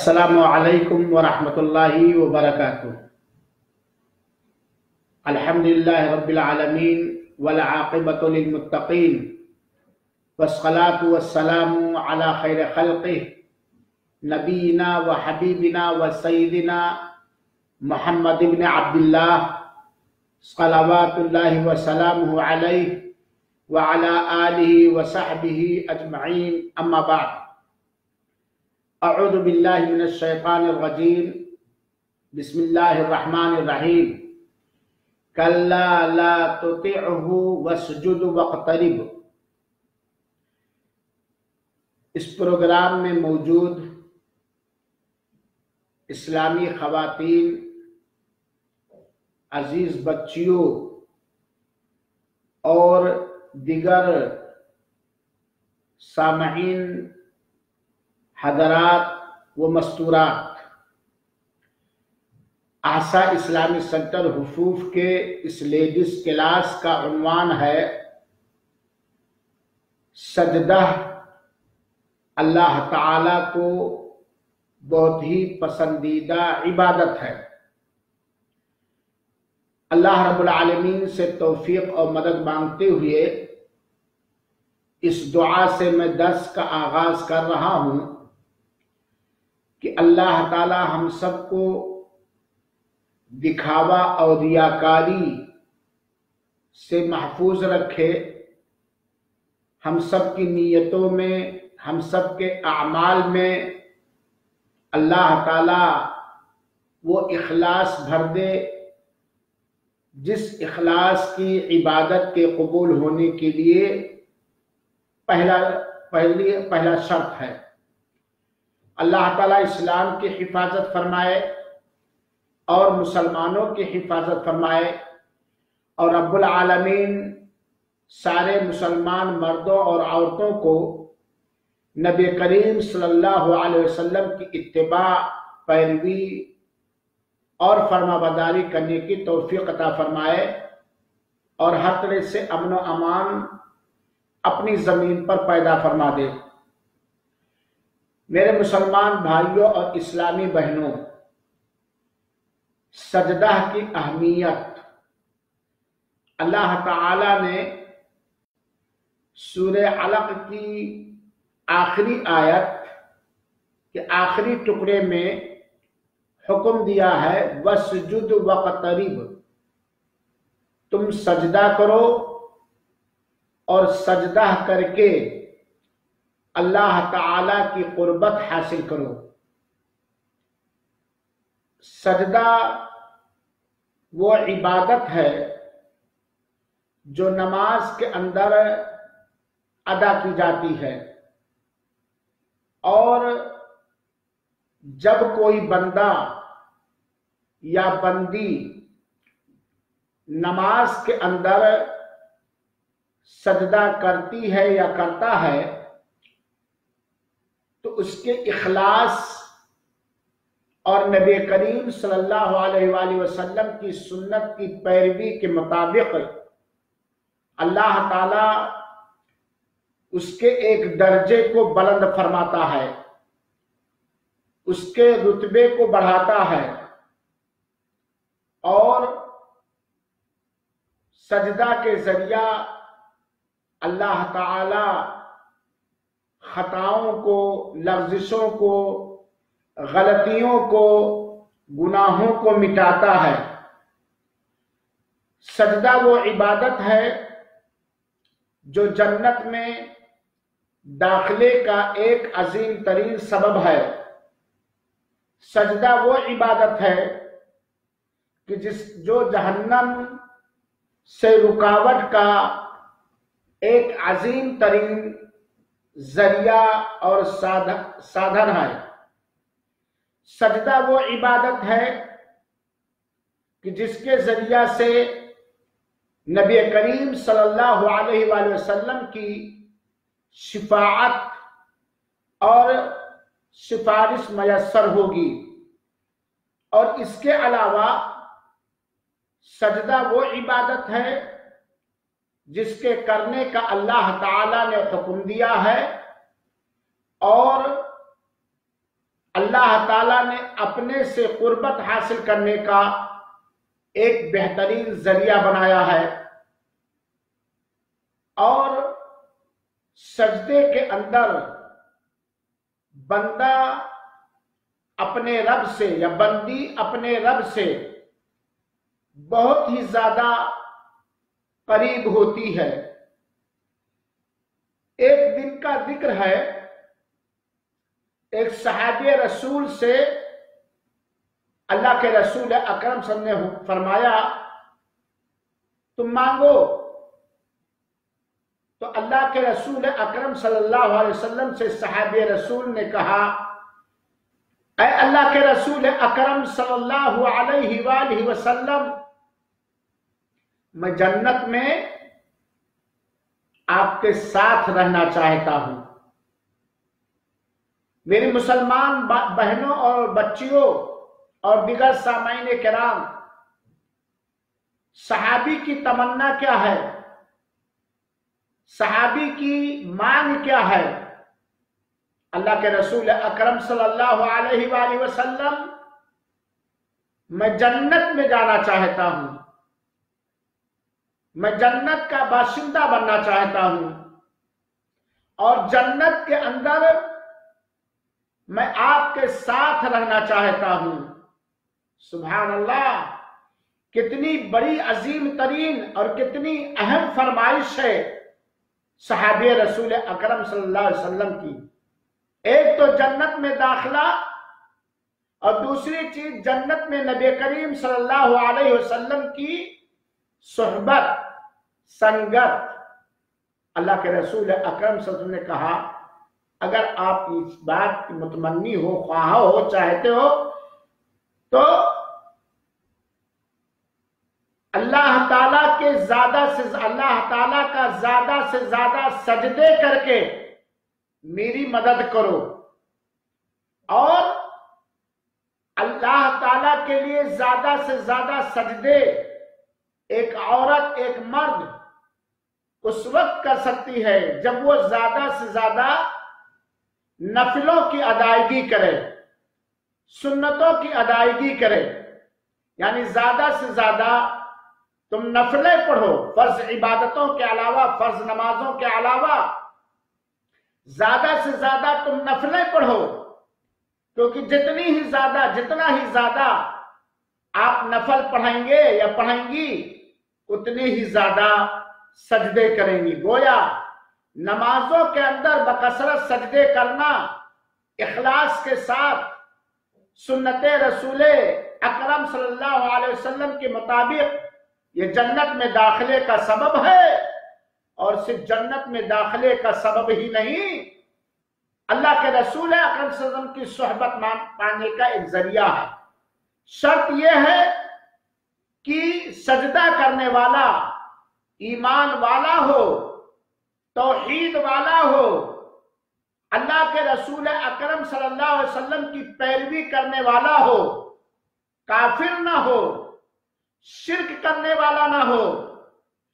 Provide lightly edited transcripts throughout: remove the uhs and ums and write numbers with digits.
السلام علیکم ورحمۃ اللہ وبرکاتہ۔ الحمدللہ رب العالمین والعاقبۃ للمتقین والصلاة والسلام علی خیر خلقہ نبینا و حبیبنا و سیدنا محمد بن عبداللہ صلوات اللہ وسلامہ علیہ وعلی آلہ وصحبہ اجمعین، اما بعد۔ اعوذ باللہ من الشیطان الرجیم، بسم اللہ الرحمن الرحیم۔ کلا لا تطعہ واسجد واقترب۔ اس پروگرام میں موجود اسلامی خواتین، عزیز بچیوں اور دیگر سامعین حضرات و مستورات، احسا اسلامی سینٹر حفوف کے اس لیڈیز کلاس کا عنوان ہے سجدہ اللہ تعالی کو بہت ہی پسندیدہ عبادت ہے۔ اللہ رب العالمین سے توفیق اور مدد مانگتے ہوئے اس دعا سے میں درس کا آغاز کر رہا ہوں کہ اللہ تعالی ہم سب کو دکھاوا اور ریاکاری سے محفوظ رکھے، ہم سب کی نیتوں میں، ہم سب کے اعمال میں اللہ تعالی وہ اخلاص بھر دے جس اخلاص کی عبادت کے قبول ہونے کے لیے پہلا شرط ہے۔ اللہ تعالیٰ اسلام کی حفاظت فرمائے اور مسلمانوں کی حفاظت فرمائے، اور رب العالمین سارے مسلمان مردوں اور عورتوں کو نبی کریم صلی اللہ علیہ وسلم کی اتباع، پیروی اور فرما برداری کرنے کی توفیق عطا فرمائے، اور ہر طرح سے امن و امان اپنی زمین پر پیدا فرما دے۔ میرے مسلمان بھائیوں اور اسلامی بہنوں، سجدہ کی اہمیت اللہ تعالی نے سورہ علق کی آخری آیت کے آخری ٹکڑے میں حکم دیا ہے، وَاسْجُدْ وَاقْتَرِب، تم سجدہ کرو اور سجدہ کر کے اللہ تعالی کی قربت حاصل کرو۔ سجدہ وہ عبادت ہے جو نماز کے اندر ادا کی جاتی ہے، اور جب کوئی بندہ یا بندی نماز کے اندر سجدہ کرتی ہے یا کرتا ہے تو اس کے اخلاص اور نبی کریم صلی اللہ علیہ وآلہ وسلم کی سنت کی پیروی کے مطابق اللہ تعالی اس کے ایک درجے کو بلند فرماتا ہے، اس کے رتبے کو بڑھاتا ہے، اور سجدہ کے ذریعہ اللہ تعالی خطاؤں کو، لغزشوں کو، غلطیوں کو، گناہوں کو مٹاتا ہے۔ سجدہ وہ عبادت ہے جو جنت میں داخلے کا ایک عظیم ترین سبب ہے۔ سجدہ وہ عبادت ہے کہ جو جہنم سے رکاوٹ کا ایک عظیم ترین ذریعہ اور سادھن ہے۔ سجدہ وہ عبادت ہے کہ جس کے ذریعہ سے نبی کریم صلی اللہ علیہ وآلہ وسلم کی شفاعت اور سفارش میسر ہوگی، اور اس کے علاوہ سجدہ وہ عبادت ہے جس کے کرنے کا اللہ تعالی نے حکم دیا ہے، اور اللہ تعالیٰ نے اپنے سے قربت حاصل کرنے کا ایک بہترین ذریعہ بنایا ہے، اور سجدے کے اندر بندہ اپنے رب سے یا بندی اپنے رب سے بہت ہی زیادہ قریب ہوتی ہے۔ ایک دن کا ذکر ہے، ایک صحابی رسول سے اللہ کے رسول اکرم صلی اللہ علیہ وسلم نے فرمایا تم مانگو، تو اللہ کے رسول اکرم صلی اللہ علیہ وسلم سے صحابی رسول نے کہا اے اللہ کے رسول اکرم صلی اللہ علیہ وآلہ وسلم، میں جنت میں آپ کے ساتھ رہنا چاہتا ہوں۔ میری مسلمان بہنوں اور بچیوں اور دیگر سامعین کرام، صحابی کی تمنا کیا ہے؟ صحابی کی مانگ کیا ہے؟ اللہ کے رسول اکرم صلی اللہ علیہ وآلہ وسلم، میں جنت میں جانا چاہتا ہوں، میں جنت کا باشندہ بننا چاہتا ہوں، اور جنت کے اندر میں آپ کے ساتھ رہنا چاہتا ہوں۔ سبحان اللہ، کتنی بڑی عظیم ترین اور کتنی اہم فرمائش ہے صحابی رسول اکرم صلی اللہ علیہ وسلم کی۔ ایک تو جنت میں داخلہ، اور دوسری چیز جنت میں نبی کریم صلی اللہ علیہ وسلم کی صحبت، سنگت۔ اللہ کے رسول اکرم صلی اللہ علیہ وسلم نے کہا اگر آپ اس بات کی متمنی ہو، خواہاں ہو، چاہتے ہو، تو اللہ تعالیٰ کا زیادہ سے زیادہ سجدے کر کے میری مدد کرو، اور اللہ تعالیٰ کے لیے زیادہ سے زیادہ سجدے ایک عورت، ایک مرد اس وقت کر سکتی ہے جب وہ زیادہ سے زیادہ نفلوں کی ادائیگی کرے، سنتوں کی ادائیگی کرے۔ یعنی زیادہ سے زیادہ تم نفلیں پڑھو، فرض عبادتوں کے علاوہ، فرض نمازوں کے علاوہ زیادہ سے زیادہ تم نفلیں پڑھو، کیونکہ جتنا ہی زیادہ آپ نفل پڑھیں گے یا پڑھیں گی، اتنے ہی زیادہ سجدے کریں گی۔ گویا نمازوں کے اندر بکثرت سجدے کرنا، اخلاص کے ساتھ سنت رسول اکرم صلی اللہ علیہ وسلم کے مطابق، یہ جنت میں داخلے کا سبب ہے، اور صرف جنت میں داخلے کا سبب ہی نہیں، اللہ کے رسول اکرم صلی اللہ علیہ وسلم کی صحبت پانے کا ایک ذریعہ ہے۔ شرط یہ ہے کہ سجدہ کرنے والا ایمان والا ہو، توحید والا ہو، اللہ کے رسول اکرم صلی اللہ علیہ وسلم کی پیروی کرنے والا ہو، کافر نہ ہو، شرک کرنے والا نہ ہو،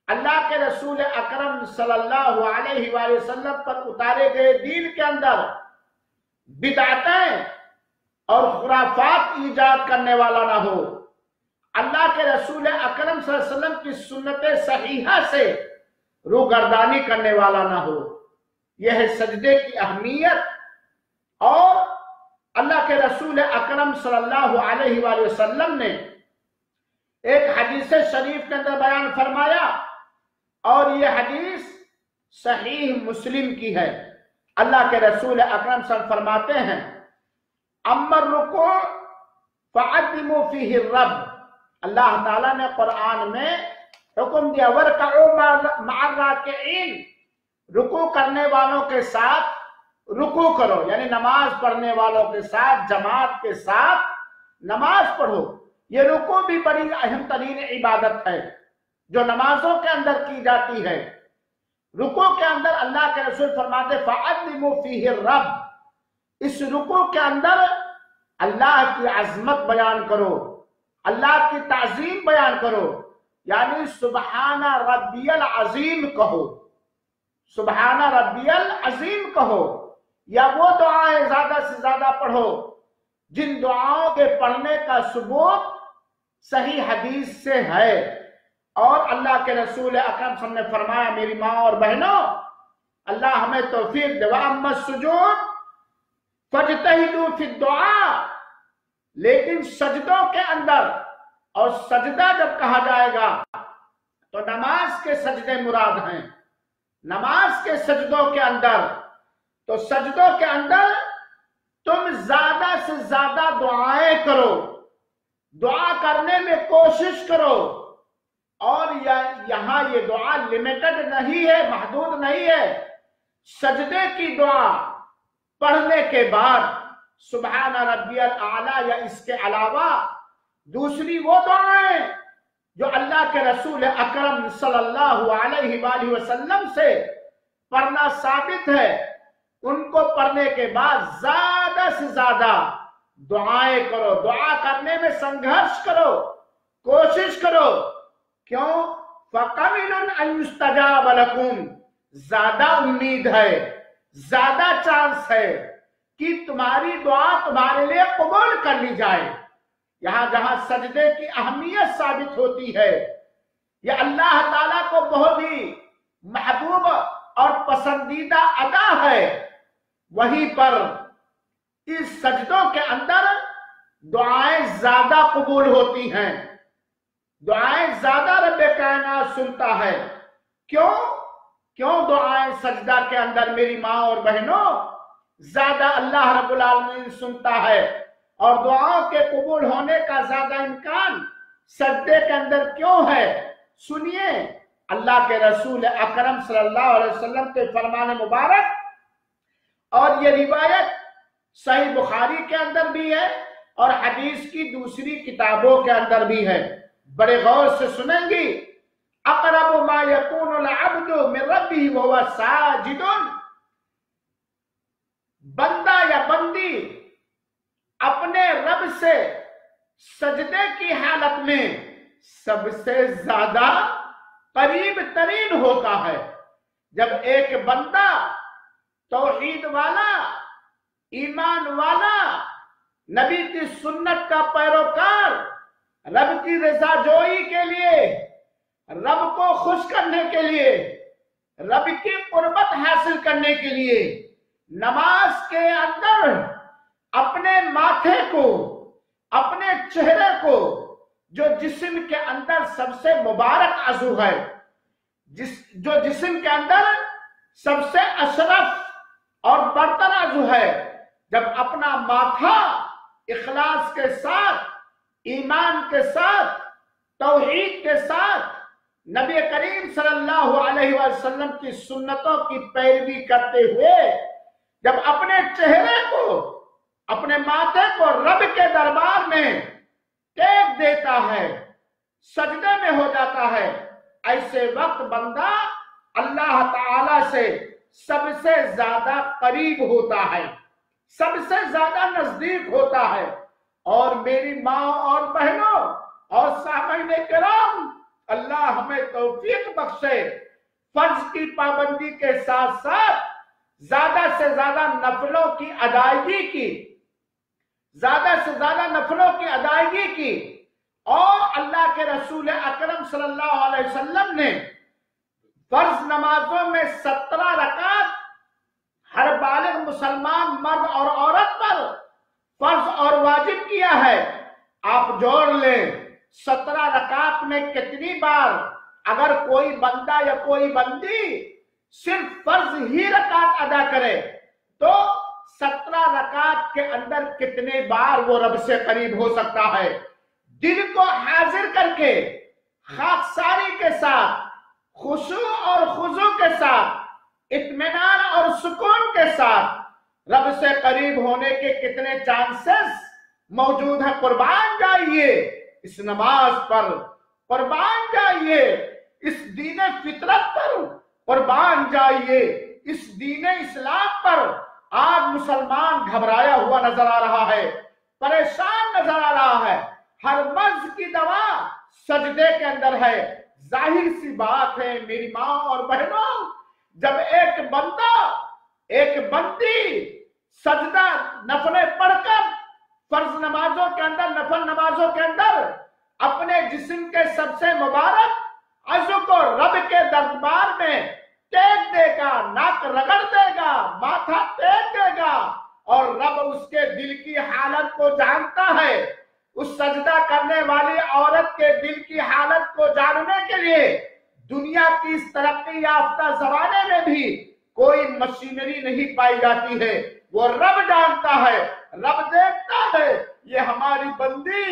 اللہ کے رسول اکرم صلی اللہ علیہ وآلہ وسلم پر اتارے گئے دین کے اندر بدعتیں اور خرافات ایجاد کرنے والا نہ ہو، اللہ کے رسول اکرم صلی اللہ علیہ وسلم کی سنت صحیحہ سے روگردانی کرنے والا نہ ہو۔ یہ ہے سجدے کی اہمیت، اور اللہ کے رسول اکرم صلی اللہ علیہ وآلہ وسلم نے ایک حدیث شریف کے اندر بیان فرمایا، اور یہ حدیث صحیح مسلم کی ہے۔ اللہ کے رسول اکرم صلی اللہ علیہ وسلم فرماتے ہیں اما الرکوع فعظموا فیہ الرب۔ اللہ تعالیٰ نے قرآن میں حکم دیا وَارْكَعُوا مَعَ الرَّاكِعِينَ، رکوع کرنے والوں کے ساتھ رکوع کرو، یعنی نماز پڑھنے والوں کے ساتھ، جماعت کے ساتھ نماز پڑھو۔ یہ رکوع بھی بڑی اہم ترین عبادت ہے جو نمازوں کے اندر کی جاتی ہے۔ رکوع کے اندر اللہ کے رسول فرماتے فَعَظِّمُوا فِيهِ الرَّبَّ، اس رکوع کے اندر اللہ کی عظمت بیان کرو، اللہ کی تعظیم بیان کرو، یعنی سبحان ربی العظیم کہو، سبحان ربی العظیم کہو، یا وہ دعائیں زیادہ سے زیادہ پڑھو جن دعاؤں کے پڑھنے کا ثبوت صحیح حدیث سے ہے، اور اللہ کے رسول اکرم صلی اللہ علیہ وسلم نے فرمایا میری ماں اور بہنوں اللہ ہمیں توفیق دے، وَأَمَّا السُّجُودُ فَاجْتَهِدُوا فِي الدُّعَاءِ، لیکن سجدوں کے اندر، اور سجدہ جب کہا جائے گا تو نماز کے سجدے مراد ہیں، نماز کے سجدوں کے اندر، تو سجدوں کے اندر تم زیادہ سے زیادہ دعائیں کرو، دعا کرنے میں کوشش کرو، اور یہاں یہ دعا لمیٹڈ نہیں ہے، محدود نہیں ہے، سجدے کی دعا پڑھنے کے بعد سبحان ربی الاعلی یا اس کے علاوہ دوسری وہ دعائیں جو اللہ کے رسول اکرم صلی اللہ علیہ وآلہ وسلم سے پڑھنا ثابت ہے، ان کو پڑھنے کے بعد زیادہ سے زیادہ دعائیں کرو، دعا کرنے میں سنگھرش کرو، کوشش کرو، کیوں؟ فَقَمِنٌ أَن يُسْتَجَابَ لَكُمْ، زیادہ امید ہے، زیادہ چانس ہے کہ تمہاری دعا تمہارے لیے قبول کر لی جائے۔ یہاں جہاں سجدے کی اہمیت ثابت ہوتی ہے، یہ اللہ تعالیٰ کو بہت ہی محبوب اور پسندیدہ ادا ہے، وہیں پر اس سجدوں کے اندر دعائیں زیادہ قبول ہوتی ہیں، دعائیں زیادہ رب کائنات سنتا ہے۔ کیوں دعائیں سجدہ کے اندر میری ماں اور بہنوں زیادہ اللہ رب العالمین سنتا ہے، اور دعاؤں کے قبول ہونے کا زیادہ امکان سجدے کے اندر کیوں ہے؟ سنیے اللہ کے رسول اکرم صلی اللہ علیہ وسلم کے فرمان مبارک، اور یہ روایت صحیح بخاری کے اندر بھی ہے اور حدیث کی دوسری کتابوں کے اندر بھی ہے، بڑے غور سے سنیں گی۔ اقرب ما یکون العبد من ربہ وہو ساجد، بندہ یا بندی اپنے رب سے سجدے کی حالت میں سب سے زیادہ قریب ترین ہوتا ہے۔ جب ایک بندہ توحید والا، ایمان والا، نبی کی سنت کا پیروکار، رب کی رضا جوئی کے لیے، رب کو خوش کرنے کے لیے، رب کی قربت حاصل کرنے کے لیے نماز کے اندر اپنے ماتھے کو، اپنے چہرے کو، جو جسم کے اندر سب سے مبارک عضو ہے، جو جسم کے اندر سب سے اشرف اور برتر عضو ہے، جب اپنا ماتھا اخلاص کے ساتھ، ایمان کے ساتھ، توحید کے ساتھ، نبی کریم صلی اللہ علیہ وسلم کی سنتوں کی پیروی کرتے ہوئے جب اپنے چہرے کو، اپنے ماتھے کو رب کے دربار میں ٹیک دیتا ہے، سجدے میں ہو جاتا ہے، ایسے وقت بندہ اللہ تعالی سے سب سے زیادہ قریب ہوتا ہے، سب سے زیادہ نزدیک ہوتا ہے۔ اور میری ماں اور بہنوں اور سامعین کرام، اللہ ہمیں توفیق بخشے، فرض کی پابندی کے ساتھ ساتھ زیادہ سے زیادہ نفلوں کی ادائیگی کی، زیادہ سے زیادہ نفلوں کی ادائیگی کی۔ اور اللہ کے رسول اکرم صلی اللہ علیہ وسلم نے فرض نمازوں میں 17 رکعت ہر بالغ مسلمان مرد اور عورت پر فرض اور واجب کیا ہے۔ آپ جوڑ لیں 17 رکعت میں کتنی بار اگر کوئی بندہ یا کوئی بندی صرف فرض ہی رکعت ادا کرے تو 17 رکعت کے اندر کتنے بار وہ رب سے قریب ہو سکتا ہے۔ دل کو حاضر کر کے، خاکساری کے ساتھ، خشوع اور خضوع کے ساتھ، اطمینان اور سکون کے ساتھ رب سے قریب ہونے کے کتنے چانسز موجود ہیں۔ قربان جائیے اس نماز پر، قربان جائیے اس دین فطرت پر، قربان جائیے اس دین اسلام پر۔ آج مسلمان گھبرایا ہوا نظر آ رہا ہے، پریشان نظر آ رہا ہے، ہر مرض کی دوا سجدے کے اندر ہے۔ ظاہر سی بات ہے میری ماں اور بہنوں، جب ایک بندہ، ایک بندی سجدہ نفلیں پڑھ کر فرض نمازوں کے اندر، نفل نمازوں کے اندر اپنے جسم کے سب سے مبارک عضو کو رب کے دربار میں ٹیک دے گا، ناک رگڑ دے گا، ماتھا ٹیک دے گا، اور رب اس کے دل کی حالت کو جانتا ہے۔ اس سجدہ کرنے والی عورت کے دل کی حالت کو جاننے کے لیے دنیا کی اس ترقی یافتہ زمانے میں بھی کوئی مشینری نہیں پائی جاتی ہے۔ وہ رب جانتا ہے، رب دیکھتا ہے، یہ ہماری بندی،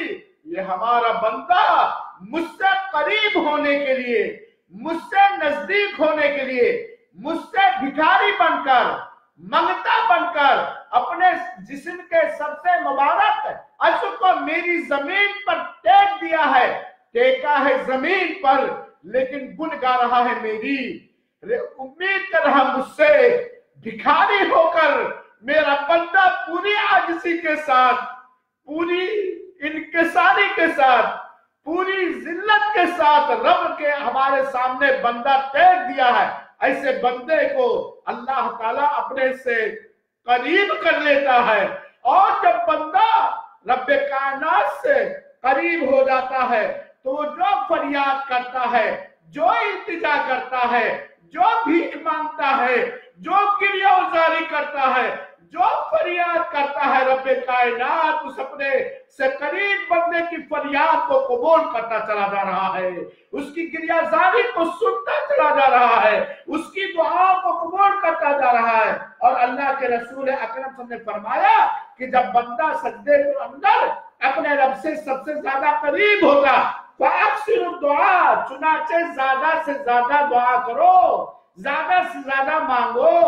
یہ ہمارا بندہ مجھ سے قریب ہونے کے لیے، مجھ سے نزدیک ہونے کے لیے، مجھ سے بھکاری بن کر، منگتا بن کر اپنے جسم کے سب سے مبارک عضو کو میری زمین پر ٹیک دیا ہے، ٹیکا ہے زمین پر، لیکن گن گا رہا ہے میری، امید کر رہا مجھ سے بھکاری ہو کر میرا بندہ پوری عاجزی کے ساتھ، پوری انکساری کے ساتھ، پوری ذلت کے ساتھ رب کے ہمارے سامنے بندہ ٹیک دیا ہے۔ ایسے بندے کو اللہ تعالیٰ اپنے سے قریب کر لیتا ہے، اور جب بندہ رب کائنات سے قریب ہو جاتا ہے تو وہ جو فریاد کرتا ہے، جو التجا کرتا ہے، جو بھیک مانگتا ہے، جو گریہ وزاری کرتا ہے، جو فریاد کرتا ہے، رب کائنات اس اپنے سے قریب بندے کی فریاد کو قبول کرتا چلا جا رہا ہے، اس کی گریہ زاری کو سنتا چلا جا رہا ہے، اس کی دعا کو قبول کرتا جا رہا ہے۔ اور اللہ کے رسول اکرم صلی اللہ علیہ وسلم نے فرمایا کہ جب بندہ سجدے کے اندر اپنے رب سے سب سے زیادہ قریب ہوگا فَأَكْثِرُ الدُّعَاء، چنانچہ زیادہ سے زیادہ دعا کرو، زیادہ سے زیادہ مانگو،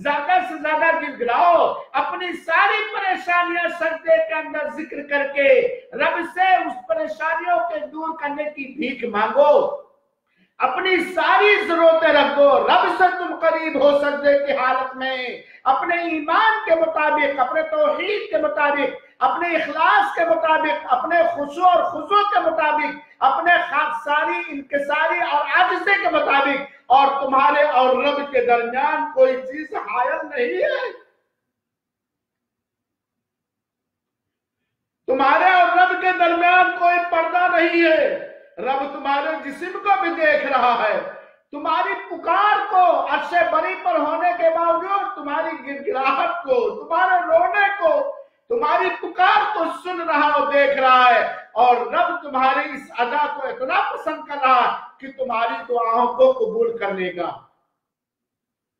زیادہ سے زیادہ گڑگڑاؤ، اپنی ساری پریشانیاں سجدے کے اندر ذکر کر کے رب سے اس پریشانیوں کے دور کرنے کی بھیک مانگو، اپنی ساری ضرورتیں رکھ دو، رب سے تم قریب ہو سجدے کی حالت میں، اپنے ایمان کے مطابق، اپنے توحید کے مطابق، اپنے اخلاص کے مطابق، اپنے خشوع اور خضوع کے مطابق، اپنے خاکساری، انکساری اور عاجزی کے مطابق، اور تمہارے اور رب کے درمیان کوئی چیز حائل نہیں ہے، تمہارے اور رب کے درمیان کوئی پردہ نہیں ہے، رب تمہارے جسم کو بھی دیکھ رہا ہے، تمہاری پکار کو عرش بری پر ہونے کے باوجود تمہاری گڑگڑاہٹ کو، تمہارے رونے کو، تمہاری پکار کو سن رہا اور دیکھ رہا ہے، اور رب تمہاری اس ادا کو اتنا پسند کر رہا کہ تمہاری دعاؤں کو قبول کر لے گا۔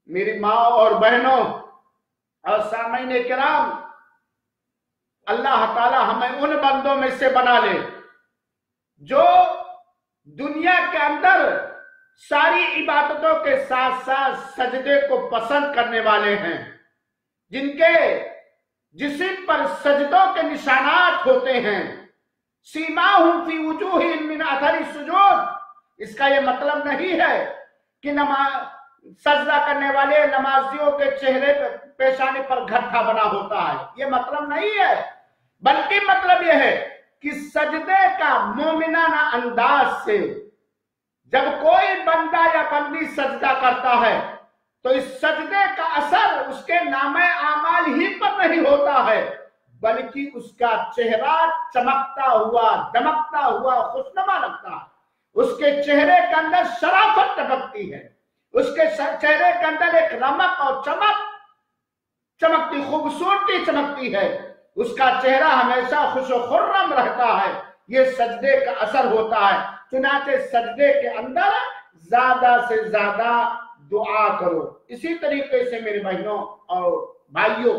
میری ماں اور بہنوں اور سامعین کرام، اللہ تعالی ہمیں ان بندوں میں سے بنا لے جو دنیا کے اندر ساری عبادتوں کے ساتھ ساتھ سجدے کو پسند کرنے والے ہیں، جن کے جسم پر سجدوں کے نشانات ہوتے ہیں، سیماہم فی وجوہہم من اثر السجود۔ اس کا یہ مطلب نہیں ہے کہ سجدہ کرنے والے نمازیوں کے چہرے پیشانی پر گھٹا بنا ہوتا ہے، یہ مطلب نہیں ہے، بلکہ مطلب یہ ہے کہ سجدے کا مومنانہ انداز سے جب کوئی بندہ یا بندی سجدہ کرتا ہے تو اس سجدے کا اثر اس کے نامہ اعمال ہی پر نہیں ہوتا ہے، بلکہ اس کا چہرہ چمکتا ہوا، دمکتا ہوا، خوشنما لگتا ہے، اس کے چہرے کے اندر شرافت ٹپکتی ہے، اس کے چہرے کے اندر ایک رمق اور چمکتی خوبصورتی چمکتی ہے، اس کا چہرہ ہمیشہ خوش و خرم رہتا ہے، یہ سجدے کا اثر ہوتا ہے۔ چنانچہ سجدے کے اندر زیادہ سے زیادہ دعا کرو۔ اسی طریقے سے میرے بہنوں اور بھائیوں،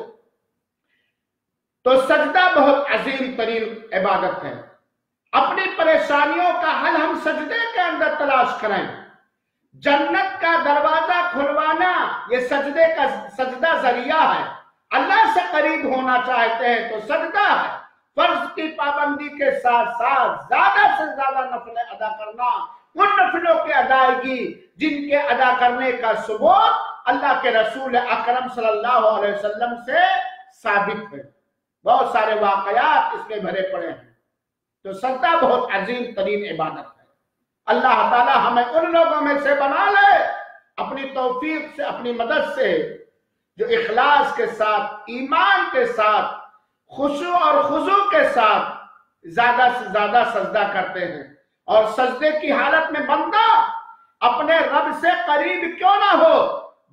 تو سجدہ بہت عظیم ترین عبادت ہے، اپنی پریشانیوں کا حل ہم سجدے کے اندر تلاش کریں، جنت کا دروازہ کھلوانا یہ سجدہ ذریعہ ہے، اللہ سے قریب ہونا چاہتے ہیں تو سجدہ ہے، فرض کی پابندی کے ساتھ ساتھ زیادہ سے زیادہ نفل ادا کرنا، ان نفلوں کی ادائیگی جن کے ادا کرنے کا ثبوت اللہ کے رسول اکرم صلی اللہ علیہ وسلم سے ثابت ہے، بہت سارے واقعات اس میں بھرے پڑے ہیں۔ تو سجدہ بہت عظیم ترین عبادت ہے، اللہ تعالی ہمیں ان لوگوں میں سے بنا لے اپنی توفیق سے، اپنی مدد سے، جو اخلاص کے ساتھ، ایمان کے ساتھ خشوع اور خضوع کے ساتھ زیادہ سے زیادہ سجدہ کرتے ہیں، اور سجدے کی حالت میں بندہ اپنے رب سے قریب کیوں نہ ہو،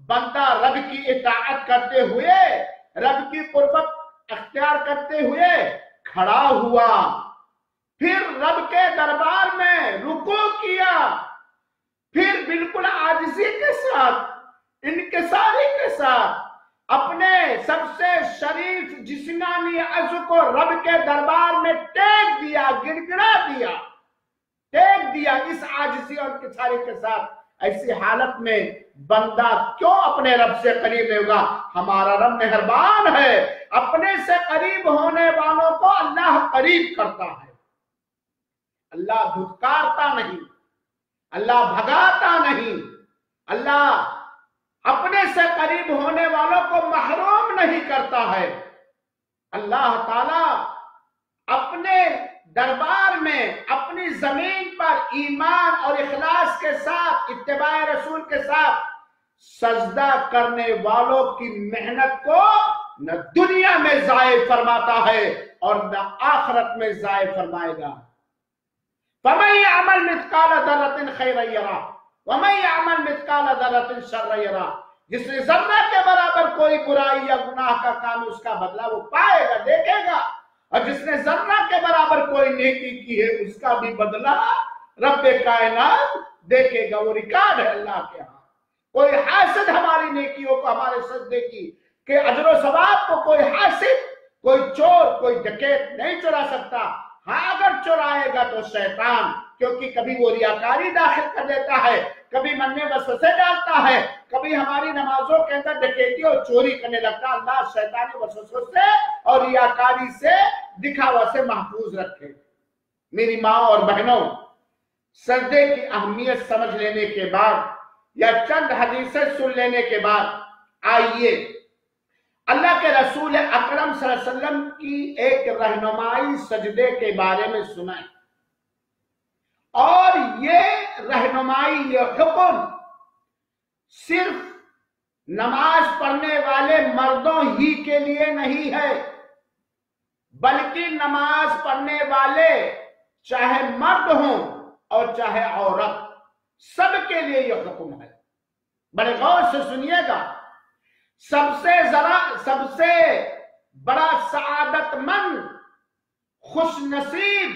بندہ رب کی اطاعت کرتے ہوئے، رب کی قربت اختیار کرتے ہوئے کھڑا ہوا، پھر رب کے دربار میں رکوع کیا، پھر بالکل عاجزی کے ساتھ، انکساری کے ساتھ اپنے سب سے شریف جسمانی عضو کو رب کے دربار میں ٹیک دیا، گڑگڑا دیا، ٹیک دیا اس عاجزی اور انکساری کے ساتھ۔ ایسی حالت میں بندہ کیوں اپنے رب سے قریب نہیں ہوگا؟ ہمارا رب مہربان ہے، اپنے سے قریب ہونے والوں کو اللہ قریب کرتا ہے، اللہ دھتکارتا نہیں، اللہ بھگاتا نہیں، اللہ اپنے سے قریب ہونے والوں کو محروم نہیں کرتا ہے۔ اللہ تعالی اپنے دربار میں اپنی زمین پر ایمان اور اخلاص کے ساتھ، اتباع رسول کے ساتھ سجدہ کرنے والوں کی محنت کو نہ دنیا میں ضائع فرماتا ہے اور نہ آخرت میں ضائع فرمائے گا۔ فَمَن يَعْمَلْ مِثْقَالَ ذَرَّةٍ خَيْرًا يَرَهُ وَمَن يَعْمَلْ مِثْقَالَ ذَرَّةٍ شَرًّا يَرَهُ، جس نے ذرہ کے برابر کوئی برائی یا گناہ کا کام، اس کا بدلہ وہ پائے گا، دیکھے گا، اور جس نے ذرہ کے برابر کوئی نیکی کی ہے اس کا بھی بدلہ رب کائنات دیکھے گا، وہ ریکارڈ ہے اللہ کے ہاں۔ کوئی حاسد ہماری نیکیوں کو، ہمارے سجدے کی کہ اجر و ثواب کو کوئی حاسد، کوئی چور، کوئی ڈکیت نہیں چرا سکتا۔ ہاں اگر چرائے گا تو شیطان، کیونکہ کبھی وہ ریاکاری داخل کر دیتا ہے، کبھی من میں وسوسے ڈالتا ہے، کبھی ہماری نمازوں کے اندر ڈکیتی اور چوری کرنے لگتا ہے۔ اللہ شیطانی وسوسوں سے اور ریاکاری سے، دکھاوا سے محفوظ رکھے۔ میری ماں اور بہنوں، سجدے کی اہمیت سمجھ لینے کے بعد یا چند حدیثیں سن لینے کے بعد، آئیے اللہ کے رسول اکرم صلی اللہ علیہ وسلم کی ایک رہنمائی سجدے کے بارے میں سنائیں، اور یہ رہنمائی، یہ حکم صرف نماز پڑھنے والے مردوں ہی کے لیے نہیں ہے، بلکہ نماز پڑھنے والے چاہے مرد ہوں اور چاہے عورت، سب کے لیے یہ حکم ہے۔ بڑے غور سے سنیے گا۔ سب سے بڑا سعادت مند، خوش نصیب،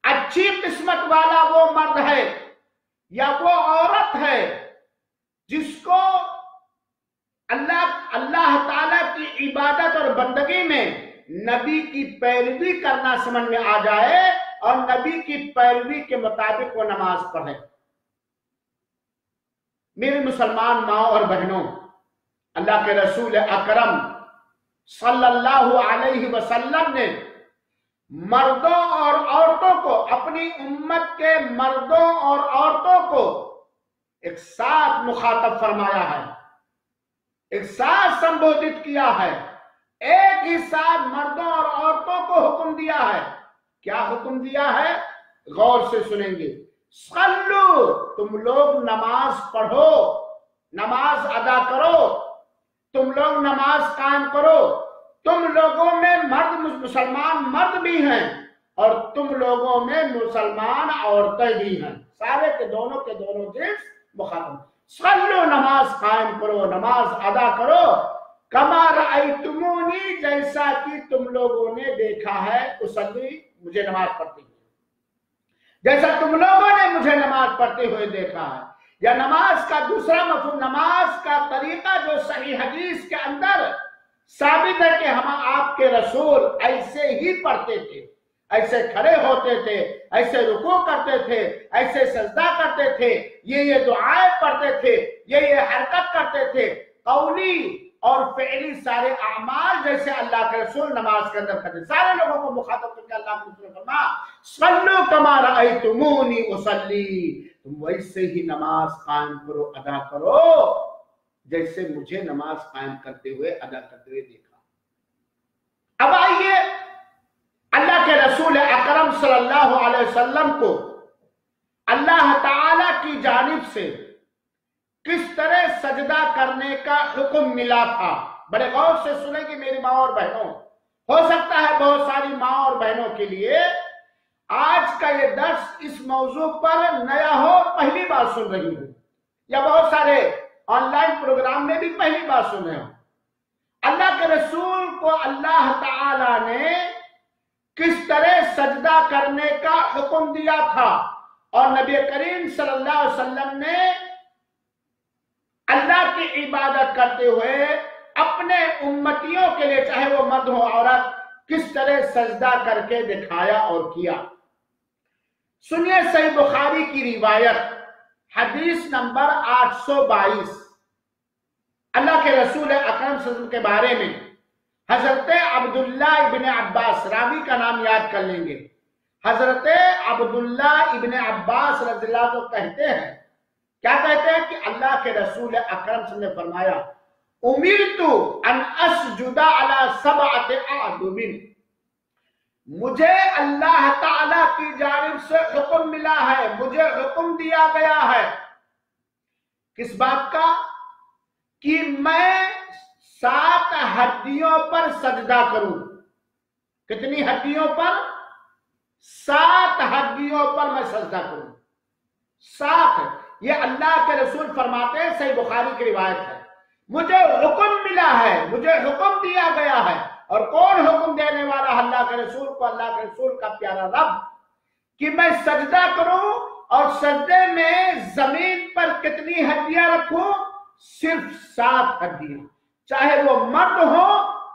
اچھی قسمت والا وہ مرد ہے یا وہ عورت ہے جس کو اللہ تعالی کی عبادت اور بندگی میں نبی کی پیروی کرنا سمجھ میں آ جائے اور نبی کی پیروی کے مطابق وہ نماز پڑھے۔ میرے مسلمان ماں اور بہنوں، اللہ کے رسول اکرم صلی اللہ علیہ وسلم نے مردوں اور عورتوں کو، اپنی امت کے مردوں اور عورتوں کو ایک ساتھ مخاطب فرمایا ہے، ایک ساتھ سمبودھت کیا ہے، ایک ہی ساتھ مردوں اور عورتوں کو حکم دیا ہے۔ کیا حکم دیا ہے؟ غور سے سنیں گے۔ صلو، تم لوگ نماز پڑھو، نماز ادا کرو، تم لوگ نماز قائم کرو، تم لوگوں میں مسلمان مرد بھی ہیں اور تم لوگوں میں مسلمان عورتیں بھی ہیں، سارے کے دونوں جنس مخاطب۔ صلو، نماز قائم کرو، نماز ادا کرو، کما رأیتمونی، جیسا کہ تم لوگوں نے دیکھا ہے، اصلی، مجھے نماز پڑھتی ہوئے، جیسا تم لوگوں نے مجھے نماز پڑھتے ہوئے دیکھا ہے۔ یا نماز کا دوسرا مفہوم، نماز کا طریقہ جو صحیح حدیث کے اندر ثابت ہے کہ ہم آپ کے رسول ایسے ہی پڑھتے تھے، ایسے کھڑے ہوتے تھے، ایسے رکوع کرتے تھے، ایسے سجدہ کرتے تھے، یہ دعائیں پڑھتے تھے، یہ حرکت کرتے تھے، قولی اور فعلی سارے اعمال جیسے اللہ کے رسول نماز کے اندر کرتے۔ سارے لوگوں کو مخاطب کر کے اللہ کے رسول فرمایا، صلو کما رأیتمونی اصلی، تم ویسے ہی نماز قائم کرو، ادا کرو جیسے مجھے نماز قائم کرتے ہوئے، ادا کرتے ہوئے دیکھا۔ اب آئیے اللہ کے رسول اکرم صلی اللہ علیہ وسلم کو اللہ تعالی کی جانب سے کس طرح سجدہ کرنے کا حکم ملا تھا۔ بڑے غور سے سنیں گے میری ماں اور بہنوں، ہو سکتا ہے بہت ساری ماں اور بہنوں کے لیے آج کا یہ درس اس موضوع پر نیا ہو، پہلی بار سن رہی ہوں، یا بہت سارے آن لائن پروگرام میں بھی پہلی بار سن رہے ہوں۔ اللہ کے رسول کو اللہ تعالی نے کس طرح سجدہ کرنے کا حکم دیا تھا، اور نبی کریم صلی اللہ علیہ وسلم نے اللہ کی عبادت کرتے ہوئے اپنے امتیوں کے لیے، چاہے وہ مرد ہو عورت، کس طرح سجدہ کر کے دکھایا اور کیا۔ سنیے صحیح بخاری کی روایت، حدیث نمبر 822۔ اللہ کے رسول اکرم صلی اللہ علیہ وسلم کے بارے میں حضرت عبداللہ ابن عباس، راوی کا نام یاد کر لیں گے، حضرت عبداللہ ابن عباس رضی اللہ عنہ کہتے ہیں، کیا کہتے ہیں کہ اللہ کے رسول اکرم صلی اللہ علیہ وسلم نے فرمایا، امرت ان اسجد علی سبعۃ اعظم، مجھے اللہ تعالی کی جانب سے حکم ملا ہے، مجھے حکم دیا گیا ہے کس بات کا، کہ میں 7 ہڈیوں پر سجدہ کروں۔ کتنی ہڈیوں پر؟ 7 ہڈیوں پر میں سجدہ کروں۔ 7، یہ اللہ کے رسول فرماتے ہیں، صحیح بخاری کی روایت ہے، مجھے حکم ملا ہے، مجھے حکم دیا گیا ہے۔ اور کون حکم دینے والا؟ اللہ کے رسول کو، اللہ کے رسول کا پیارا رب، کہ میں سجدہ کروں، اور سجدے میں زمین پر کتنی ہڈیاں رکھوں؟ صرف 7 ہڈیاں، چاہے وہ مرد ہو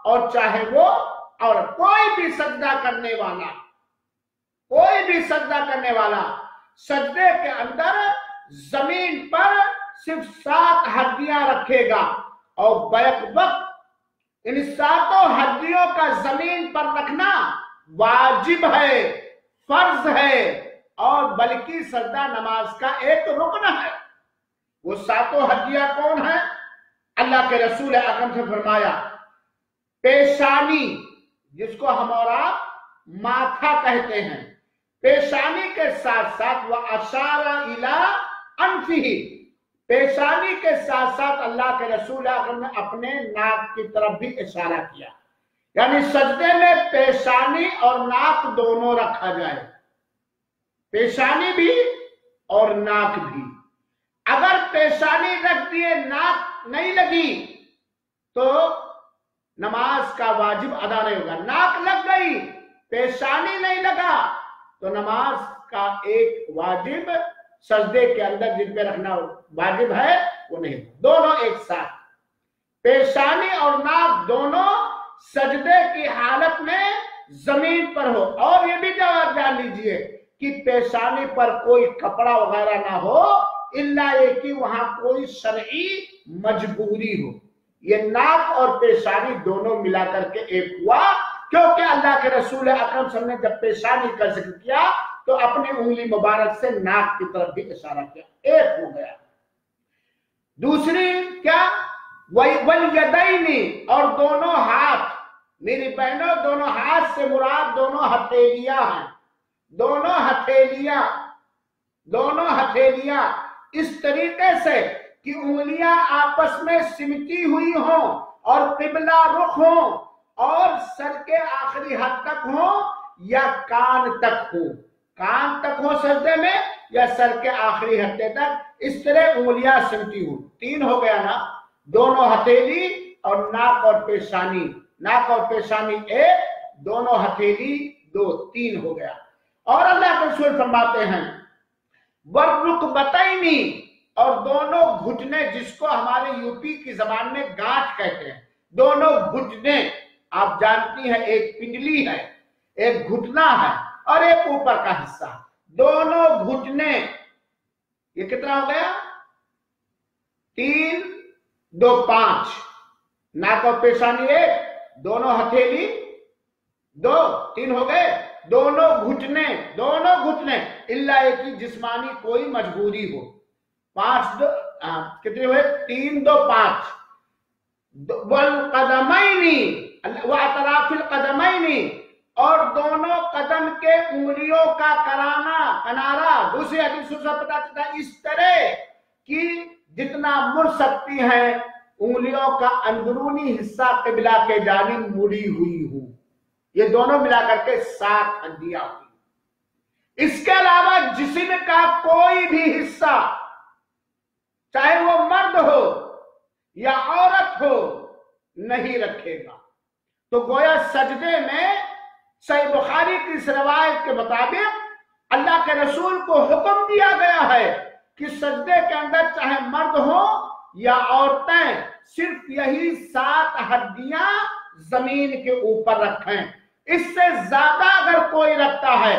اور چاہے وہ عورت۔ کوئی بھی سجدہ کرنے والا، کوئی بھی سجدہ کرنے والا سجدے کے اندر زمین پر صرف 7 ہڈیاں رکھے گا، اور بیک وقت ان 7 ہڈیوں کا زمین پر رکھنا واجب ہے، فرض ہے، اور بلکہ سجدہ نماز کا ایک رکن ہے۔ وہ 7 ہڈیاں کون ہیں؟ اللہ کے رسول اکرم سے فرمایا، پیشانی، جس کو ہم اور آپ ماتھا کہتے ہیں، پیشانی کے ساتھ ساتھ وَأَشَارَ إِلَىٰ أَنفِهِ، پیشانی کے ساتھ ساتھ اللہ کے رسول اکرم نے اپنے ناک کی طرف بھی اشارہ کیا، یعنی سجدے میں پیشانی اور ناک دونوں رکھا جائے، پیشانی بھی اور ناک بھی۔ اگر پیشانی رکھ دیے، ناک نہیں لگی، تو نماز کا واجب ادا نہیں ہوگا۔ ناک لگ گئی، پیشانی نہیں لگا، تو نماز کا ایک واجب سجدے کے اندر جن پہ رکھنا واجب ہے وہ نہیں۔ دونوں ایک ساتھ، پیشانی اور ناک دونوں سجدے کی حالت میں زمین پر ہو۔ اور یہ بھی جان لیجئے کہ پیشانی پر کوئی کپڑا وغیرہ نہ ہو، الا یہ کہ وہاں کوئی شرعی مجبوری ہو۔ یہ ناک اور پیشانی دونوں ملا کر کے ایک ہوا، کیونکہ اللہ کے رسول اکرم صلی اللہ علیہ وسلم نے جب پیشانی کا ذکر کیا تو اپنی انگلی مبارک سے ناک کی طرف بھی اشارہ کیا، ایک ہو گیا۔ دوسری کیا؟ وَالْيَدَيْنِ، اور دونوں ہاتھ۔ میری بہنوں، دونوں ہاتھ سے مراد دونوں ہتھیلیاں ہیں، دونوں ہتھیلیاں، دونوں ہتھیلیاں اس طریقے سے کہ انگلیاں آپس میں سمٹی ہوئی ہوں اور قبلہ رخ ہوں، اور سر کے آخری حد تک ہوں یا کان تک ہوں، کان تک ہوں سجدے میں، یا سر کے آخری حد تک، اس طرح انگلیاں سمٹی ہوں۔ 3 ہو گیا نا، دونوں ہتھیلی اور ناک اور پیشانی، ناک اور پیشانی 1، دونوں ہتھیلی 2، 3 ہو گیا۔ اور اللہ کے رسول فرماتے ہیں وَالرُّكْبَتَيْنِ، اور دونوں گھٹنے، جس کو ہمارے یوپی کی زبان میں گانٹھ کہتے ہیں، دونوں گھٹنے، آپ جانتی ہیں ایک پنڈلی ہے، ایک گھٹنا ہے، اور ایک اوپر کا حصہ، دونوں گھٹنے۔ یہ کتنا ہو گیا؟ 3، 2، 5، ناک اور پیشانی 1، دونوں ہتھیلی 2، 3 ہو گئے، دونوں گھٹنے، دونوں گھٹنے، اللہ ایک کی جسمانی کوئی مجبوری ہو۔ 5، کتنے ہوئے؟ 3، 2، 5۔ وَالْقَدَمَيْنِ وَأَطْرَافِ الْقَدَمَيْنِ، اور دونوں قدم کے انگلیوں کا کنارہ۔ دوسری حدیث سے پتہ چلتا ہے اس طرح کہ جتنا مڑ سکتی ہیں انگلیوں کا اندرونی حصہ قبلہ کے جانب مڑی ہوئی ہو۔ یہ دونوں ملا کر کے 7 ہڈیاں ہوئی۔ اس کے علاوہ جسم کا کوئی بھی حصہ، چاہے وہ مرد ہو یا عورت ہو، نہیں رکھے گا۔ تو گویا سجدے میں صحیح بخاری کی اس روایت کے مطابق اللہ کے رسول کو حکم دیا گیا ہے کہ سجدے کے اندر چاہے مرد ہو یا عورتیں، صرف یہی 7 ہڈیاں زمین کے اوپر رکھیں۔ اس سے زیادہ اگر کوئی رکھتا ہے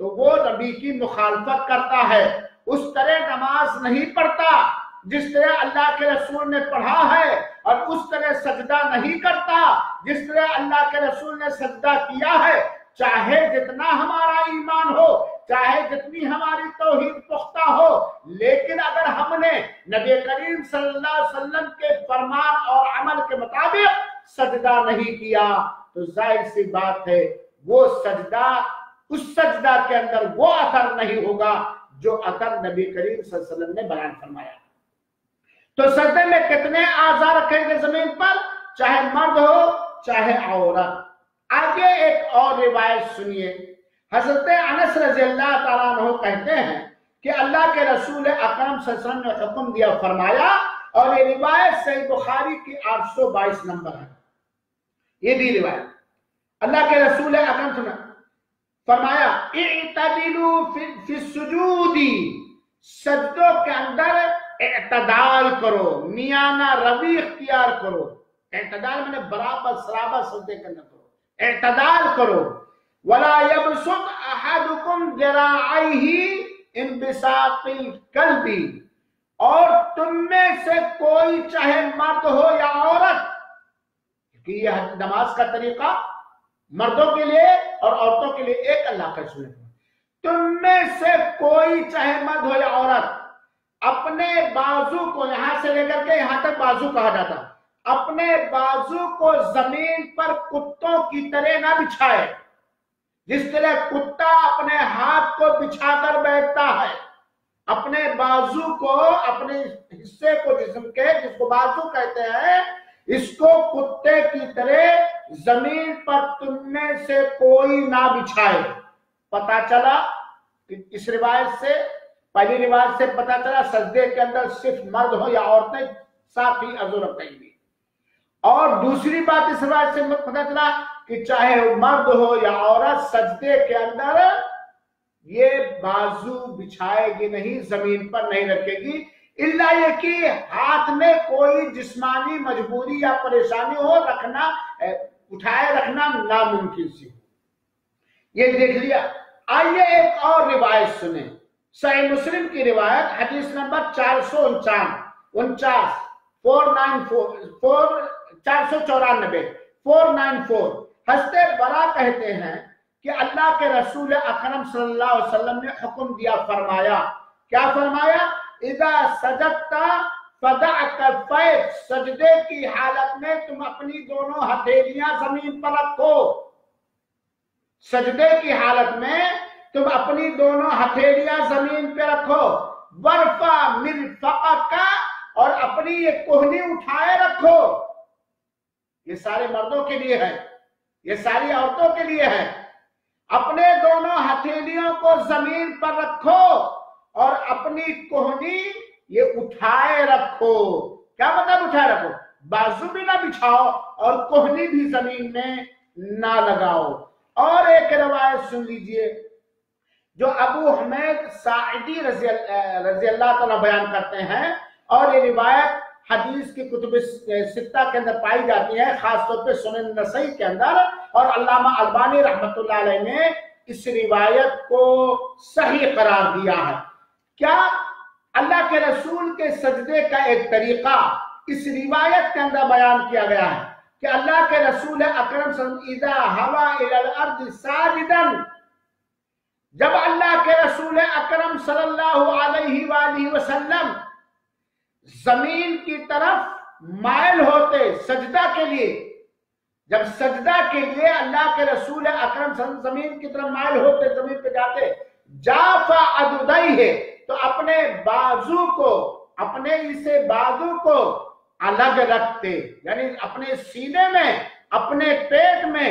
تو وہ نبی کی مخالفت کرتا ہے، اس طرح نماز نہیں پڑھتا جس طرح اللہ کے رسول نے پڑھا ہے، اور اس طرح سجدہ نہیں کرتا جس طرح اللہ کے رسول نے سجدہ کیا ہے۔ چاہے جتنا ہمارا ایمان ہو، چاہے جتنی ہماری توحید پختہ ہو، لیکن اگر ہم نے نبی کریم صلی اللہ علیہ وسلم کے فرمان اور عمل کے مطابق سجدہ نہیں کیا تو ظاہر سی بات ہے وہ سجدہ، اس سجدہ کے اندر وہ اثر نہیں ہوگا جو اثر نبی کریم صلی اللہ علیہ وسلم نے بیان فرمایا۔ تو سجدے میں کتنے اعضاء رکھیں گے زمین پر؟ چاہے مرد ہو چاہے عورت۔ آگے ایک اور روایت سنیے، حضرت انس رضی اللہ تعالیٰ عنہ کہتے ہیں کہ اللہ کے رسول اکرم صلی اللہ علیہ وسلم نے حکم دیا فرمایا، اور یہ روایت صحیح بخاری کی 822 نمبر ہے۔ یہ بھی روایت اللہ کے رسول اکرم صلی اللہ علیہ وسلم فرمایا، اعتدلوا فی السجود، سجدوں کے اندر اعتدال کرو، میانہ روی اختیار کرو۔ اعتدال میں نے برابر سرابر سجدے کے اندر کرو، اعتدال کرو۔ وَلَا يَبْسُطْ أَحَدُكُمْ ذِرَاعَيْهِ انبساط الكلب، اور تم میں سے کوئی چاہے مرد ہو یا عورت، کہ یہ نماز کا طریقہ مردوں کے لیے اور عورتوں کے لیے ایک اللہ کا رسول ہے، تم میں سے کوئی چاہے مرد ہو یا عورت اپنے بازو کو، یہاں سے لے کر کے یہاں تک بازو کہا جاتا، اپنے بازو کو زمین پر کتوں کی طرح نہ بچھائے، جس طرح کتا اپنے ہاتھ کو بچھا کر بیٹھتا ہے، اپنے بازو کو، اپنے حصے کو جسم کے، جس کو بازو کہتے ہیں، اس کو کتے کی طرح زمین پر تم میں سے کوئی نہ بچھائے۔ پتا چلا کہ اس روایت سے، پہلی روایت سے پتا چلا سجدے کے اندر صرف مرد ہو یا عورتیں ساتھ ہی عضو رکھیں گی، اور دوسری بات اس روایت سے پتا چلا کہ چاہے مرد ہو یا عورت سجدے کے اندر یہ بازو بچھائے گی نہیں، زمین پر نہیں رکھے گی، الا یہ کہ ہاتھ میں کوئی جسمانی مجبوری یا پریشانی ہو، رکھنا، اٹھائے رکھنا ناممکن سی ہو۔ یہ دیکھ لیا۔ آئیے ایک اور روایت سنیں، صحیح مسلم کی روایت، حدیث نمبر 494، حضرت برا کہتے ہیں کہ اللہ کے رسول اکرم صلی اللہ علیہ وسلم نے حکم دیا، فرمایا، کیا فرمایا؟ اذا سجدت فدع کفیک، سجدے کی حالت میں تم اپنی دونوں ہتھیلیاں زمین پر رکھو، سجدے کی حالت میں تم اپنی دونوں ہتھیلیاں زمین پہ رکھو، ورفع مرفقک، اور اپنی یہ کوہنی اٹھائے رکھو۔ یہ سارے مردوں کے لیے ہے، یہ ساری عورتوں کے لیے ہے۔ اپنے دونوں ہتھیلیوں کو زمین پر رکھو اور اپنی کوہنی یہ اٹھائے رکھو۔ کیا مطلب اٹھائے رکھو؟ بازو بھی نہ بچھاؤ اور کوہنی بھی زمین میں نہ لگاؤ۔ اور ایک روایت سن لیجئے جو ابو حمید ساعدی رضی اللہ تعالیٰ بیان کرتے ہیں، اور یہ روایت حدیث کی کتب ستہ کے اندر پائی جاتی ہے، خاص طور پہ سنن نسائی کے اندر، اور علامہ البانی رحمۃ اللہ علیہ نے اس روایت کو صحیح قرار دیا ہے۔ کیا اللہ کے رسول کے سجدے کا ایک طریقہ اس روایت کے اندر بیان کیا گیا ہے کہ اللہ کے رسول اکرم صلی اللہ علیہ وسلم اذا ہوا الی الارض ساجدا، جب اللہ کے رسول اکرم صلی اللہ علیہ وآلہ وسلم زمین کی طرف مائل ہوتے سجدہ کے لیے، جب سجدہ کے لیے اللہ کے رسول اکرم صلی اللہ علیہ وسلم زمین کی طرف مائل ہوتے، زمین پہ جاتے، جافا عضدیہ، تو اپنے بازو کو، اپنے اسے بازو کو الگ رکھتے، یعنی اپنے سینے میں، اپنے پیٹ میں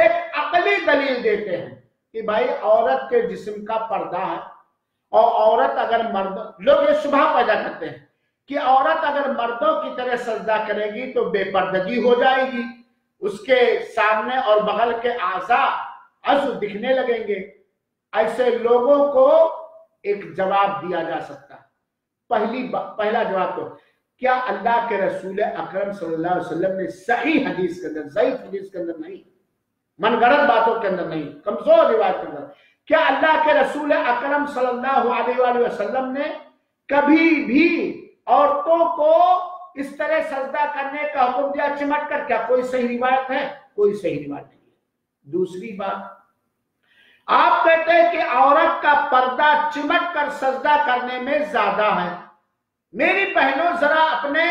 ایک عقلی دلیل دیتے ہیں کہ بھائی عورت کے جسم کا پردہ ہے، اور عورت اگر مرد، لوگ یہ شبہ پیدا کرتے ہیں کہ عورت اگر مردوں کی طرح سجدہ کرے گی تو بے پردگی ہو جائے گی، اس کے سامنے اور بغل کے اعضاء عضو دکھنے لگیں گے۔ ایسے لوگوں کو ایک جواب دیا جا سکتا ہے۔ پہلا جواب تو کیا اللہ کے رسول اکرم صلی اللہ علیہ وسلم نے صحیح حدیث کے اندر، ضعیف حدیث کے اندر نہیں، من گھڑت باتوں کے اندر نہیں، کمزور روایت کے اندر، کیا اللہ کے رسول اکرم صلی اللہ علیہ وآلہ وسلم نے کبھی بھی عورتوں کو اس طرح سجدہ کرنے کا حکم دیا چمٹ کر؟ کیا کوئی صحیح روایت ہے؟ کوئی صحیح روایت نہیں ہے۔ دوسری بات، آپ کہتے ہیں کہ عورت کا پردہ چمٹ کر سجدہ کرنے میں زیادہ ہے۔ میری بہنوں، ذرا اپنے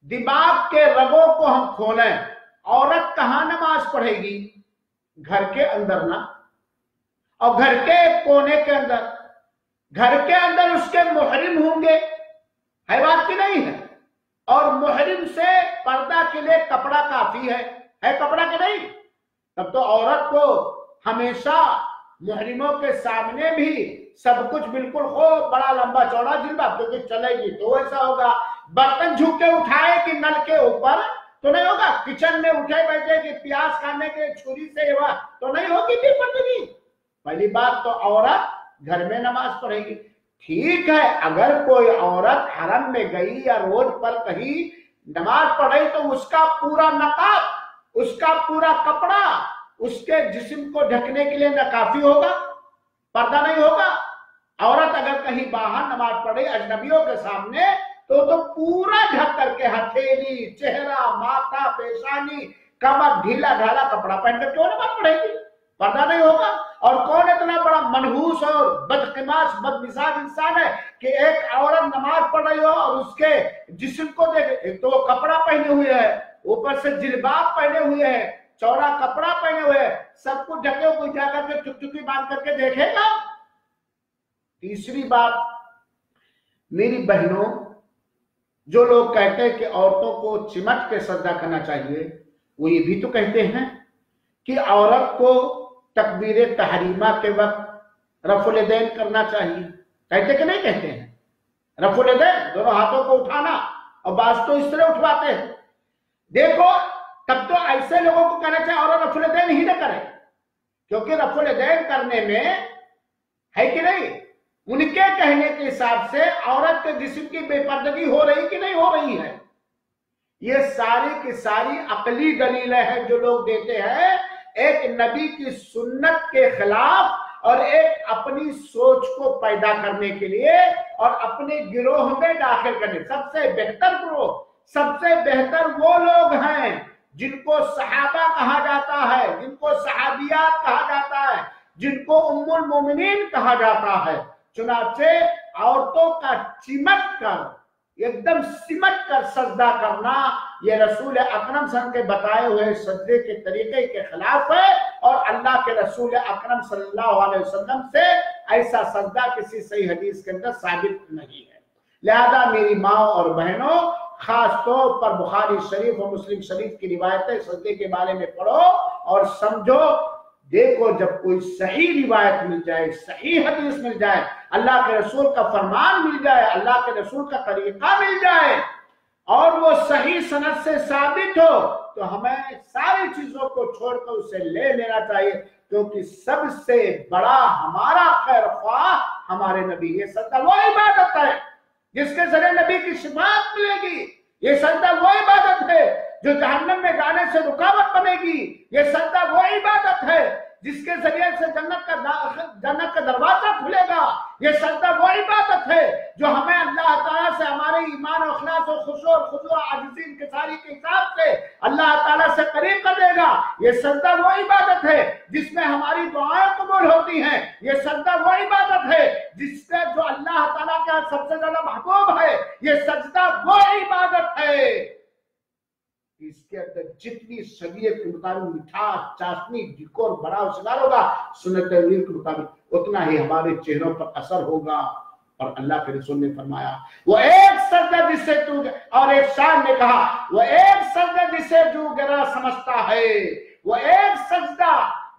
دماغ کے رگوں کو ہم کھولیں۔ عورت کہاں نماز پڑھے گی؟ گھر کے اندر نا، اور گھر کے کونے کے اندر، گھر کے اندر اس کے محرم ہوں گے، ہے بات کی نہیں ہے؟ اور محرم سے پردہ کے لیے کپڑا کافی ہے کپڑا کہ نہیں؟ تب تو عورت کو ہمیشہ محرموں کے سامنے بھی سب کچھ بالکل خوب بڑا لمبا چوڑا جلباب کیونکہ چلے گی تو ایسا ہوگا۔ برتن جھک کے اٹھائے کہ نل کے اوپر تو نہیں ہوگا، کچن میں اٹھے بیٹھے کہ پیاز کھانے کے چھری سے ہوا تو نہیں ہوگی بے پردگی۔ پہلی بات تو عورت گھر میں نماز پڑھے گی۔ ٹھیک ہے، اگر کوئی عورت حرم میں گئی یا روڈ پر کہیں نماز پڑھ رہی تو اس کا پورا نقاب، اس کا پورا کپڑا اس کے جسم کو ڈھکنے کے لیے نہ کافی ہوگا، پردہ نہیں ہوگا۔ عورت اگر کہیں باہر نماز پڑھے اجنبیوں کے سامنے تو پورا ڈھک کر کے ہتھیلی، چہرہ، ماتھا، پیشانی، کمر، ڈھیلا ڈھالا کپڑا پہن کر کیوں نماز پڑھے گی؟ پردہ نہیں ہوگا۔ اور کون اتنا بڑا منحوس اور بدقماش بدمزاج انسان ہے کہ ایک عورت نماز پڑھ رہی ہو اور اس کے جسم کو دیکھے؟ ایک تو وہ کپڑا پہنے ہوئے ہے، اوپر سے جلباب پہنے ہوئے ہے، چوڑا کپڑا پہنے ہوئے، سب کچھ ڈھکے ہوئے، کوئی جا کر کے چپ چپی باندھ کر کے دیکھے گا؟ تیسری بات، میری بہنوں، جو لوگ کہتے ہیں کہ عورتوں کو چمٹ کے سجدہ کرنا چاہیے، وہ یہ بھی تو کہتے ہیں کہ عورت کو تکبیر تحریمہ کے وقت رفع الیدین کرنا چاہیے۔ کہتے کہ نہیں کہتے ہیں؟ رفع الیدین، دونوں ہاتھوں کو اٹھانا، اور بعض تو اس طرح اٹھواتے ہیں۔ دیکھو، تب تو ایسے لوگوں کو کہنا چاہیے عورت رفع الیدین ہی نہ کرے، کیونکہ رفع الیدین کرنے میں ہے کہ نہیں، ان کے کہنے کے حساب سے عورت کے جسم کی بے پردگی ہو رہی کہ نہیں ہو رہی ہے۔ یہ ساری کی ساری عقلی دلیلیں ہیں جو لوگ دیتے ہیں، ایک نبی کی سنت کے خلاف اور ایک اپنی سوچ کو پیدا کرنے کے لیے اور اپنے گروہ میں داخل کرنے۔ سب سے بہتر گروہ، سب سے بہتر وہ لوگ ہیں جن کو صحابہ کہا جاتا ہے، جن کو صحابیات کہا جاتا ہے، جن کو ام المومنین کہا جاتا ہے۔ چنانچہ عورتوں کا چمٹ کر، ایک دم سمٹ کر سجدہ کرنا، یہ رسول اکرم صلی اللہ علیہ وسلم کے بتائے ہوئے سجدے کے طریقے کے خلاف ہے، اور اللہ کے رسول اکرم صلی اللہ علیہ وسلم سے ایسا سجدہ کسی صحیح حدیث کے اندر ثابت نہیں ہے۔ لہذا میری ماں اور بہنوں، خاص طور پر بخاری شریف اور مسلم شریف کی روایتیں سجدے کے بارے میں پڑھو اور سمجھو۔ دیکھو، جب کوئی صحیح روایت مل جائے، صحیح حدیث مل جائے، اللہ کے رسول کا فرمان مل جائے، اللہ کے رسول کا طریقہ مل جائے، اور وہ صحیح سند سے ثابت ہو، تو ہمیں ساری چیزوں کو چھوڑ کر اسے لے لینا چاہیے، کیونکہ سب سے بڑا ہمارا خیر خواہ ہمارے نبی۔ یہ سجدہ وہ عبادت ہے جس کے ذریعے نبی کی شفاعت ملے گی۔ یہ سجدہ وہ عبادت ہے جو جہنم میں جانے سے رکاوٹ بنے گی۔ یہ سجدہ وہ عبادت ہے جس کے ذریعے سے جنت کا دروازہ کھلے گا۔ یہ سجدہ وہ عبادت ہے جو ہمیں اللہ تعالیٰ سے ہمارے ایمان و اخلاص و خشوع اور خضوع عاجزی انکساری کے حساب سے اللہ تعالیٰ سے قریب کر دے گا۔ یہ سجدہ وہ عبادت ہے جس میں ہماری دعائیں قبول ہوتی ہیں۔ یہ سجدہ وہ عبادت ہے جس سے جو اللہ تعالیٰ کا سب سے زیادہ محبوب ہے۔ یہ سجدہ وہ عبادت ہے اس کے اندر جتنی شریعت کے مطابق مٹھاس، چاشنی، ڈھکور، بڑا و شگار ہوگا، سنت نبوی کے مطابق اتنا ہی ہمارے چہروں پر اثر ہوگا۔ اور اللہ کے رسول نے فرمایا، وہ ایک سجدہ جس سے تو، اور ایک شاعر نے کہا، وہ ایک سجدہ جسے جو گرا سمجھتا ہے، وہ ایک سجدہ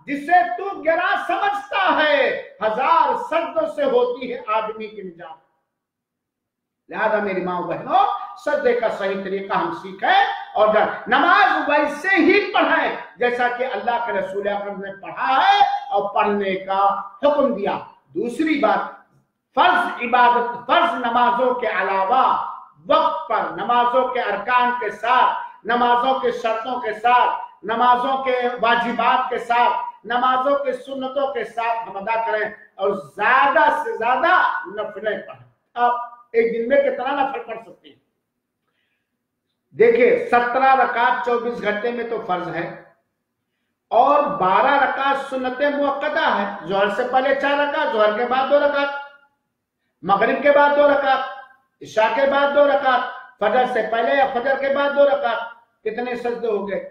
جسے تو گرا سمجھتا ہے 1000 سجدوں سے ہوتی ہے آدمی کی نجات۔ لہذا میری ماں بہنوں، سجدے کا صحیح طریقہ ہم سیکھیں اور نماز ویسے ہی پڑھیں جیسا کہ اللہ کے رسول اکرم نے پڑھا ہے اور پڑھنے کا حکم دیا۔ دوسری بات، فرض نمازوں کے علاوہ وقت پر نمازوں کے ارکان کے ساتھ، نمازوں کے شرطوں کے ساتھ، نمازوں کے واجبات کے ساتھ، نمازوں کے سنتوں کے ساتھ ہم ادا کریں اور زیادہ سے زیادہ نفلیں پڑھیں۔ آپ ایک دن میں کتنا نفل پڑھ سکتے ہیں؟ دیکھیں 17 رکعت 24 گھنٹے میں تو فرض ہے اور 12 رکعت سنت موقتہ ہے۔ ظہر سے پہلے 4 رکعت، ظہر کے بعد 2 رکعت، مغرب کے بعد 2 رکعت، عشاء کے بعد 2 رکعت، فجر سے پہلے یا فجر کے بعد 2 رکعت۔ کتنے سجدے ہو گئے؟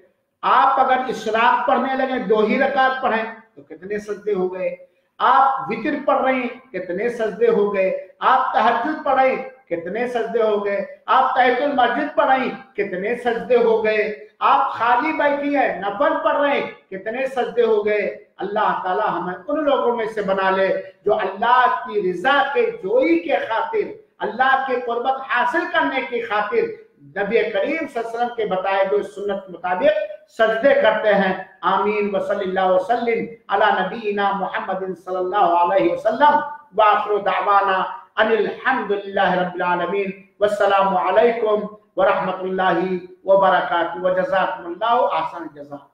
آپ اگر اشراق پڑھنے لگے 2 ہی رکعت پڑھیں تو کتنے سجدے ہو گئے؟ آپ وتر پڑھ رہے ہیں کتنے سجدے ہو گئے؟ آپ تہجد پڑھ رہے ہیں کتنے سجدے ہو گئے؟ آپ تحیۃ المسجد پڑھ رہے ہیں کتنے سجدے ہو گئے؟ آپ خالی بیٹھی ہیں نفل پڑھ رہے ہیں کتنے سجدے ہو گئے؟ اللہ تعالی ہمیں ان لوگوں میں سے بنا لے جو اللہ کی رضا کے جوئی کے خاطر، اللہ کی قربت حاصل کرنے کی خاطر نبی کریم صلی اللہ علیہ وسلم کے بتائے ہوئے سنت مطابق سجدے کرتے ہیں۔ آمین وصلی اللہ وسلم علی نبینا محمد صلی اللہ علیہ وسلم وآخر دعوانا ان الحمدللہ رب العالمین والسلام علیکم ورحمۃ اللہ وبرکاتہ وجزاکم اللہ احسن الجزاء۔